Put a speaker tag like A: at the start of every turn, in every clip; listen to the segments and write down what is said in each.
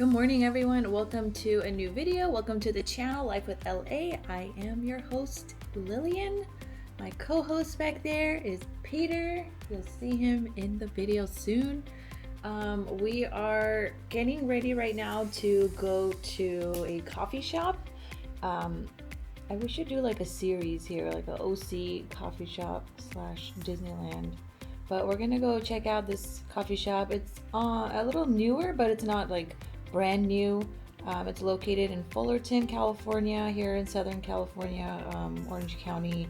A: Good morning, everyone. Welcome to a new video. Welcome to the channel Life with LA. I am your host, Lillian. My co-host back there is Peter. You'll see him in the video soon. We are getting ready right now to go to a coffee shop. We should do like a series here, like an OC coffee shop / Disneyland. But we're gonna go check out this coffee shop. It's a little newer, but it's not like brand new. It's located in Fullerton, California, here in Southern California, Orange County.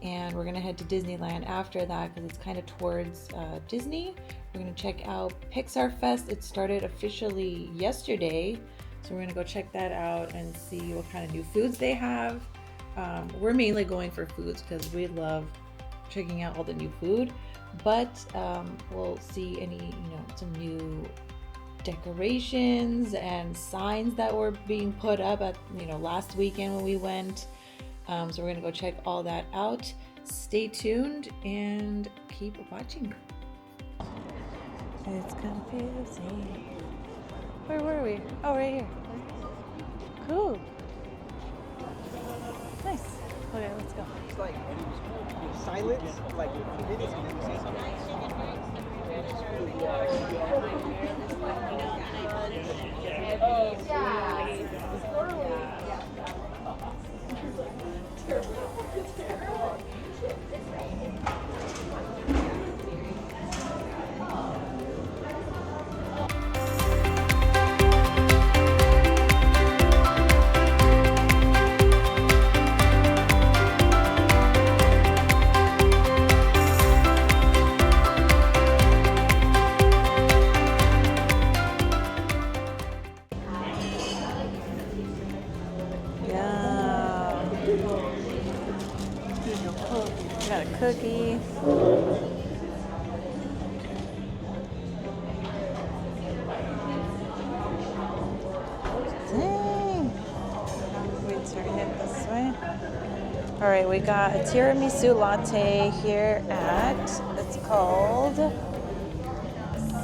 A: And we're gonna head to Disneyland after that because it's kind of towards Disney. We're gonna check out Pixar Fest. It started officially yesterday. So we're gonna go check that out and see what kind of new foods they have. We're mainly going for foods because we love checking out all the new food. But we'll see any, some new decorations and signs that were being put up at, last weekend when we went. So we're gonna go check all that out. Stay tuned and keep watching. It's confusing. Where were we? Oh, right here. Cool. Nice. Okay, let's go.
B: It's like silence, like 2 minutes, and then you say something.
A: Got a cookie. Dang. We turn it this way. All right, we got a tiramisu latte here at, it's called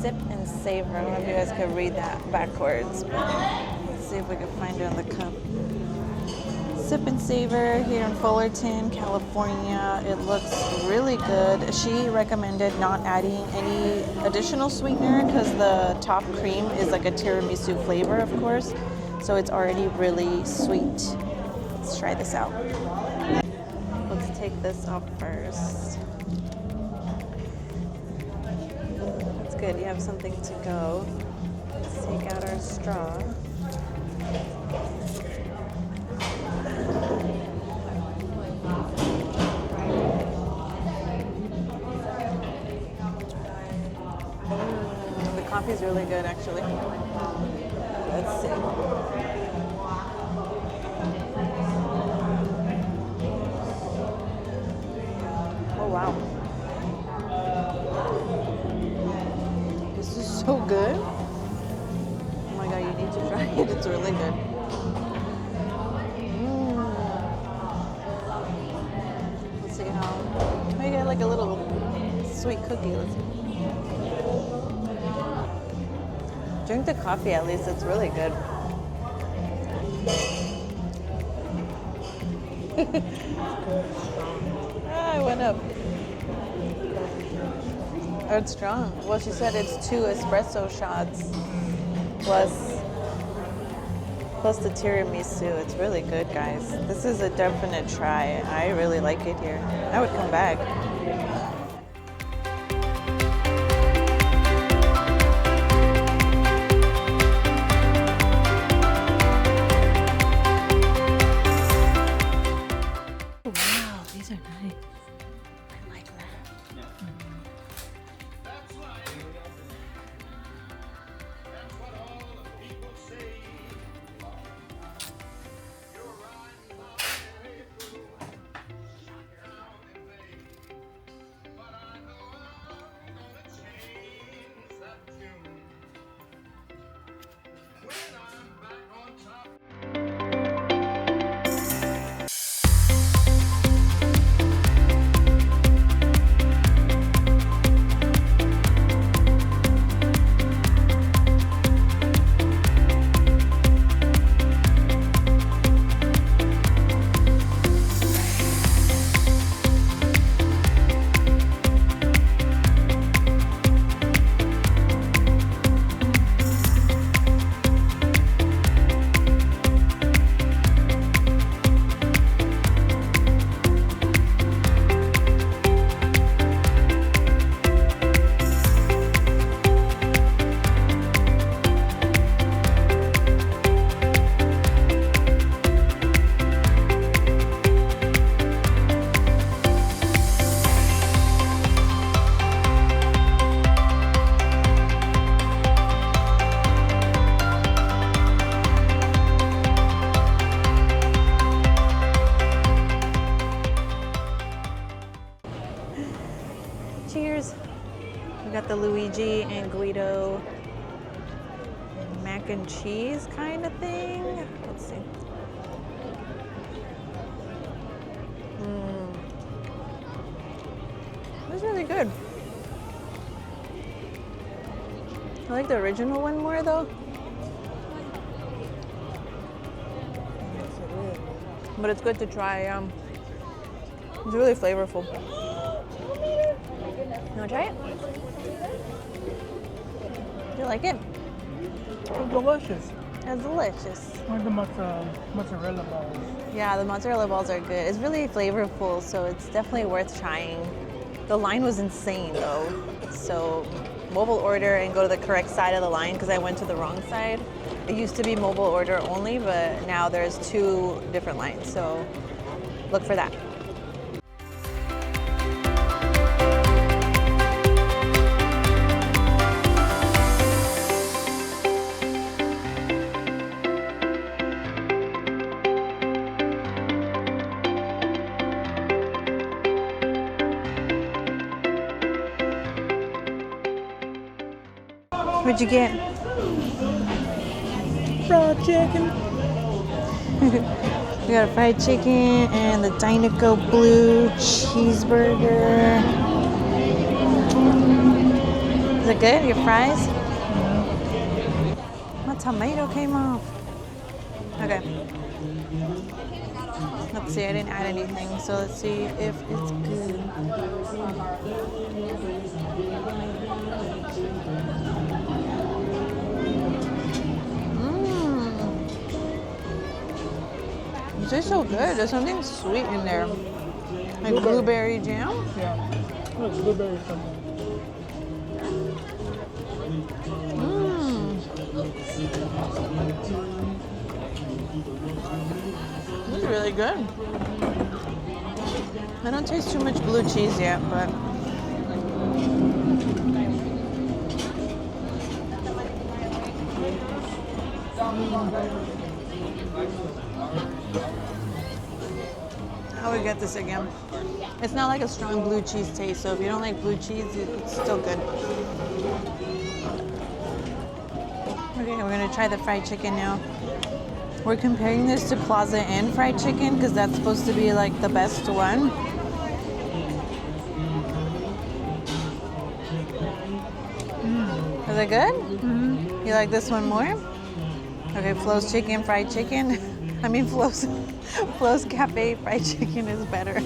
A: Sip and Savor. I don't know if you guys could read that backwards. Let's see if we can find it on the cup. Sip and Savor here in Fullerton, California. It looks really good. She recommended not adding any additional sweetener because the top cream is like a tiramisu flavor, of course. So it's already really sweet. Let's try this out. Let's take this off first. That's good. You have something to go. Let's take out our straw. The coffee's really good, actually. Let's see. Oh, wow. This is so good. Oh my god, you need to try it. It's really good. Let's see how. I get like a little sweet cookie. Let's see. Drink the coffee at least, it's really good. I went up. Oh, it's strong. Well, she said it's 2 espresso shots plus the tiramisu. It's really good, guys. This is a definite try. I really like it here. I would come back. Wow, these are nice. I like that. Cheers. We got the Luigi and Guido mac and cheese kind of thing. Let's see. It's really good. I like the original one more though. But it's good to try. It's really flavorful. You wanna try it? You like it?
C: It's delicious.
A: It's delicious.
C: Like the mozzarella balls.
A: Yeah, the mozzarella balls are good. It's really flavorful, so it's definitely worth trying. The line was insane though. So mobile order and go to the correct side of the line because I went to the wrong side. It used to be mobile order only, but now there's 2 different lines. So look for that. What'd you get?
C: Fried chicken.
A: We got a fried chicken and the Dinoco Blue cheeseburger. Is it good? Your fries? My tomato came off. Okay. Let's see, I didn't add anything, so let's see if it's good. It tastes so good. There's something sweet in there. Like blueberry jam?
C: Yeah. Look, blueberry something.
A: This is really good. I don't taste too much blue cheese yet, but I would get this again. It's not like a strong blue cheese taste, so if you don't like blue cheese, it's still good. Okay, we're gonna try the fried chicken now. We're comparing this to Plaza Inn fried chicken because that's supposed to be like the best one. Is it good? Mm-hmm. You like this one more? Okay, Flo's chicken, fried chicken. I mean, Flo's Cafe fried chicken is better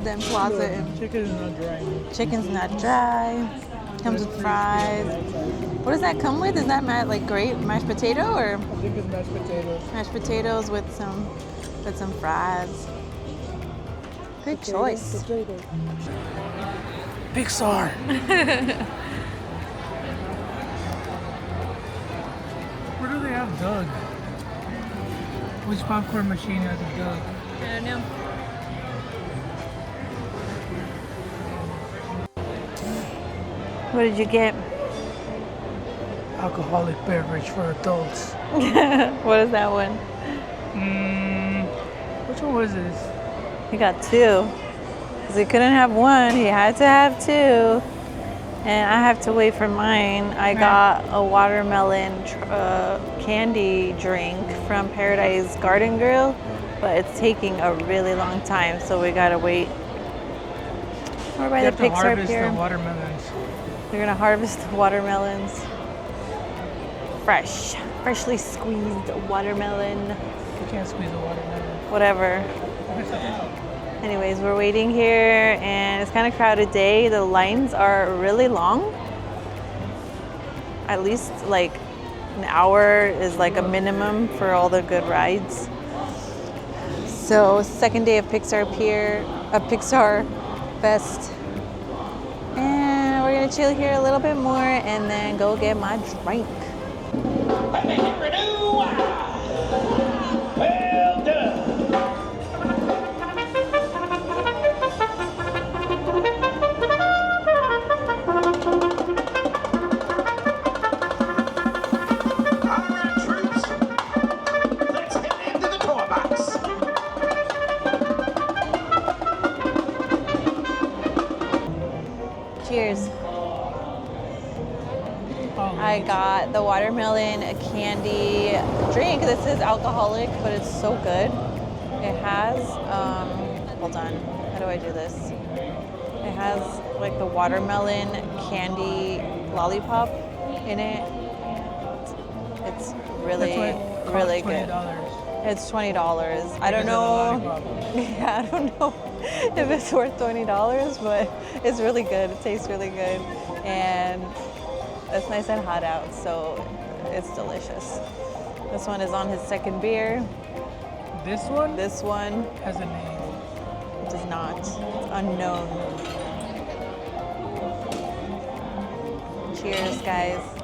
A: than Plaza Inn.
C: Chicken is not dry.
A: Chicken's not dry. Comes with fries. What does that come with? Is that like grape mashed potato or?
C: I think it's mashed potatoes.
A: Mashed potatoes with some fries. Good choice.
C: Pixar. Where do they have Doug? Which popcorn machine has a Doug?
A: I don't know. What did you get?
C: Alcoholic beverage for adults.
A: What is that one?
C: Which one was this?
A: He got 2. Because he couldn't have one, he had to have 2. And I have to wait for mine. I got a watermelon candy drink from Paradise Garden Grill, but it's taking a really long time, so we gotta wait. We're by the Pixar Pier.
C: The watermelons.
A: We're gonna harvest the watermelons. Freshly squeezed watermelon.
C: You can't squeeze a watermelon.
A: Whatever. Anyways, we're waiting here and it's kind of crowded day. The lines are really long. At least like an hour is like a minimum for all the good rides. So second day of Pixar Pier, Pixar Fest. And we're gonna chill here a little bit more and then go get my drink.
D: Well done. All right, troops. Let's head into the toy box.
A: Cheers.
C: Oh,
A: I got the watermelon candy drink. This is alcoholic, but it's so good. It has, hold on, how do I do this? It has like the watermelon candy lollipop in it. It's really, really good.
C: $20.
A: It's $20. I don't know. Yeah, I don't know if it's worth $20, but it's really good. It tastes really good. And it's nice and hot out, so it's delicious. This one is on his second beer.
C: This one
A: This one
C: has a name.
A: does not. It's unknown. Cheers, guys.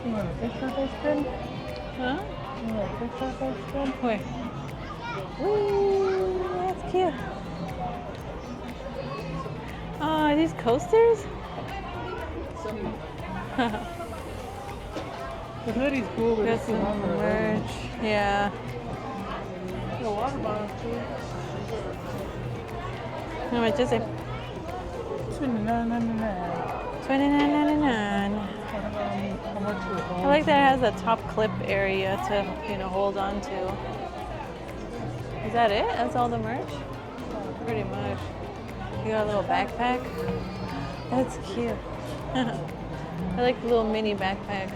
C: You want a picture of this, Ben?
A: Huh?
C: Pixar coaster?
A: Where? Woo, that's cute. Oh, are these coasters?
C: The hoodie's cool, but
A: Got
C: it's too
A: some
C: hot for a hoodie.
A: merch. Yeah.
C: The water bottle too.
A: How much is it?
C: $29.99.
A: $29.99.
C: How much for the
A: I like that it has a top clip area to, you know, hold on to. Is that it? That's all the merch? Pretty much. You got a little backpack? That's cute. I like the little mini backpack.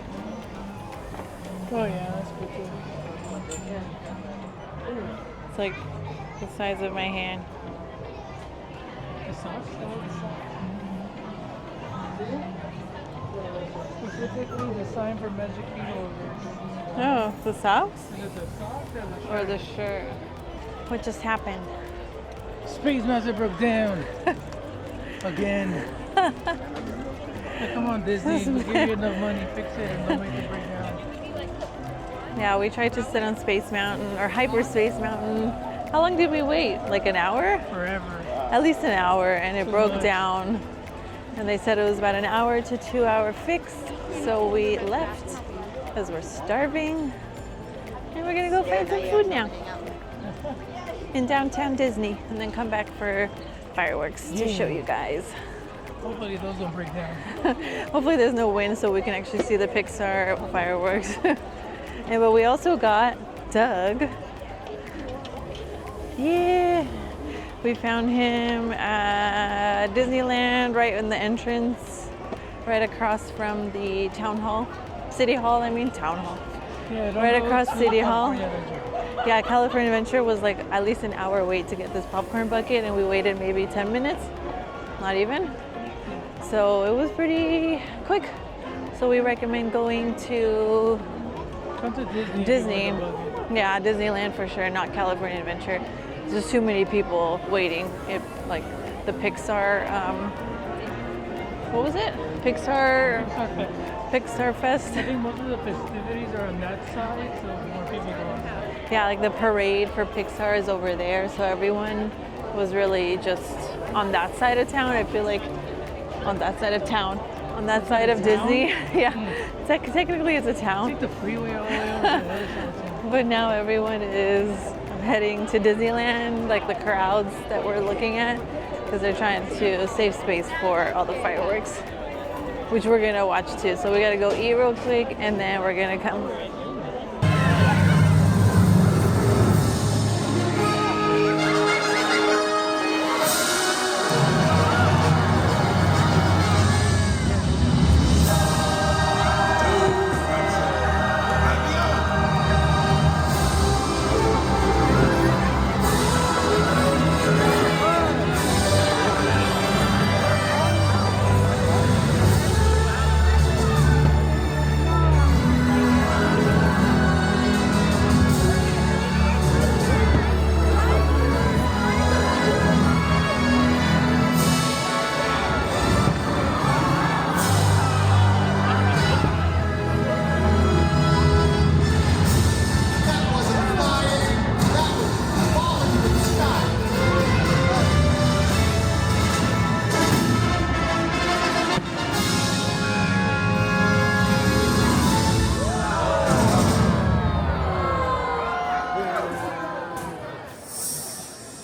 C: Oh yeah, that's pretty cool.
A: It's like the size of my hand.
C: The socks? Specifically the sign for Magic Kingdom.
A: Oh, the socks?
C: Is it the socks or the
A: Or the shirt? What just happened?
C: Space Master broke down. Again. Come on, Disney. We'll give you enough money, fix it, and don't make it break down.
A: Yeah, we tried to sit on Space Mountain or Hyperspace Mountain. How long did we wait? Like an hour?
C: Forever.
A: At least an hour, and it
C: Too
A: broke
C: much.
A: down. And they said it was about an hour to 2 hour fix. So we left because we're starving. And we're gonna go find some food now in downtown Disney, and then come back for fireworks to show you guys.
C: Hopefully those don't break down.
A: Hopefully there's no wind so we can actually see the Pixar fireworks. And but we also got Doug. Yeah. We found him at Disneyland, right in the entrance, right across from the town hall. City Hall, I mean town hall.
C: Yeah, don't
A: Right
C: go
A: across
C: to
A: City Hall.
C: California Adventure.
A: Yeah, California Adventure was like at least an hour wait to get this popcorn bucket, and we waited maybe 10 minutes, not even. So it was pretty quick. So we recommend going to
C: Come to Disney.
A: Disney.
C: If you want the bucket.
A: Yeah, Disneyland for sure, not California Adventure. There's just too many people waiting. It like the Pixar, what was it? Pixar
C: Pixar Fest.
A: Fest.
C: I think most of the festivities are on that side, so more people go on that.
A: Yeah, like the parade for Pixar is over there, so everyone was really just on that side of town. I feel like on that side of town, on that side of
C: town?
A: Disney. Yeah, technically it's a town,
C: Take the freeway all the way over to the other side of town.
A: but now everyone is heading to Disneyland, like the crowds that we're looking at, because they're trying to save space for all the fireworks, which we're gonna watch too. So we gotta go eat real quick, and then we're gonna come.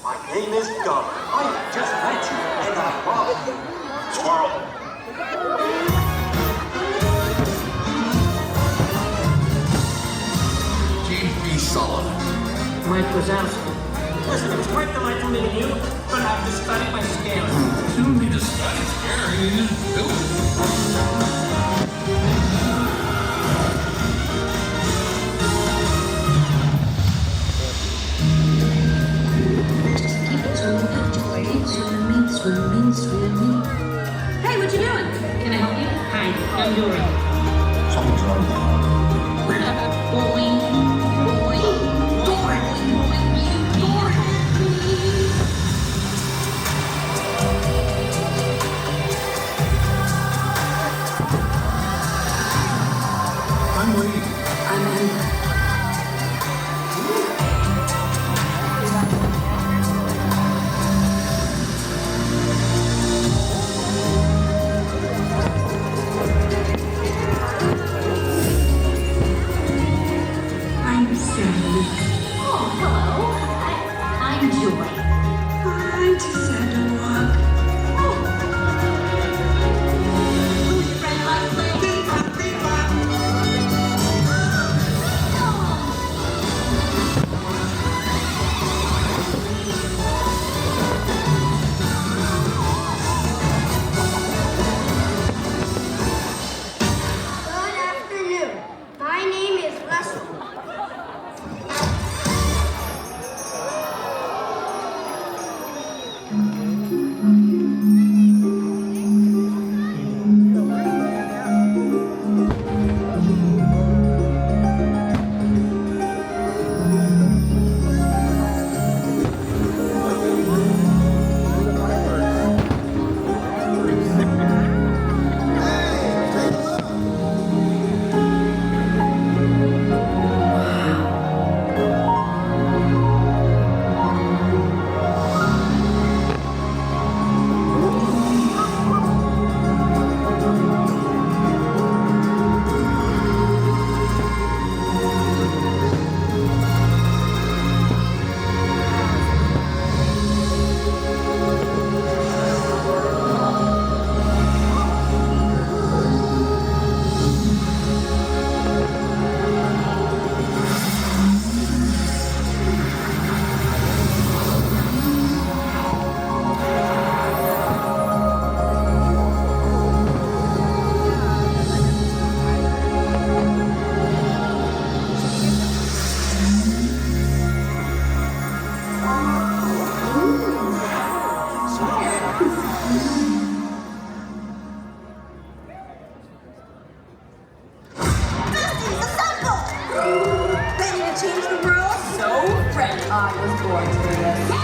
D: My name is Doug. I just met you, and I love you. Squirrel!
E: James B. Sullivan.
F: Mike Wazowski.
G: Listen, it was quite delightful meeting you, but I have to study my scale.
E: You don't need to study scary, you just do it.
F: Hey, what you doing? Can I help you? Hi, I'm Dory.
E: Something's wrong.
F: Boing, boing, Dory, boing, Dory.
E: I'm waiting.
F: I'm Amber.
H: Ready to change the world? So ready. I was born for this.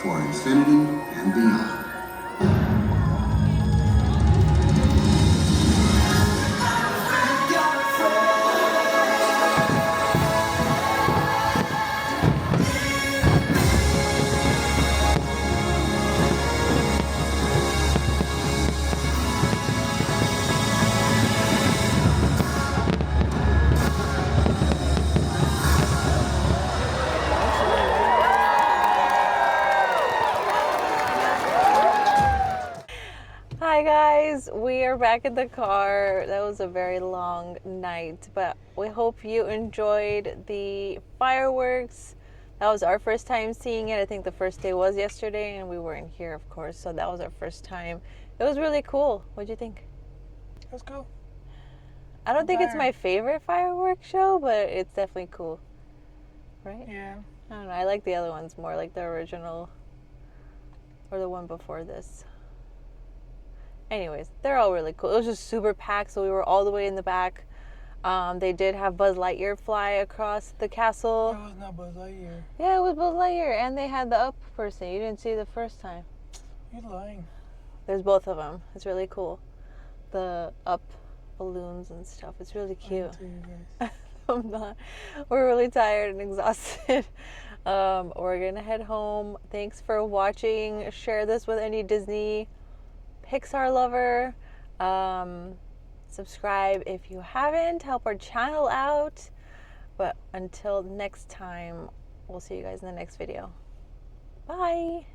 D: for infinity and beyond.
A: Hi guys, we are back in the car. That was a very long night, but we hope you enjoyed the fireworks. That was our first time seeing it. I think the first day was yesterday and we weren't here, of course, so that was our first time. It was really cool. What'd you think?
C: Let's go.
A: I don't think it's my favorite fireworks show, but it's definitely cool. Right?
C: Yeah.
A: I don't know. I like the other ones more, like the original or the one before this. Anyways, they're all really cool. It was just super packed, so we were all the way in the back. They did have Buzz Lightyear fly across the castle.
C: That was not Buzz Lightyear.
A: Yeah, it was Buzz Lightyear, and they had the up person. You didn't see the first time.
C: You're lying.
A: There's both of them. It's really cool. The up balloons and stuff. It's really cute. I'm not. We're really tired and exhausted. We're gonna head home. Thanks for watching. Share this with any Disney Pixar lover. Subscribe if you haven't. Help our channel out. But until next time, we'll see you guys in the next video. Bye.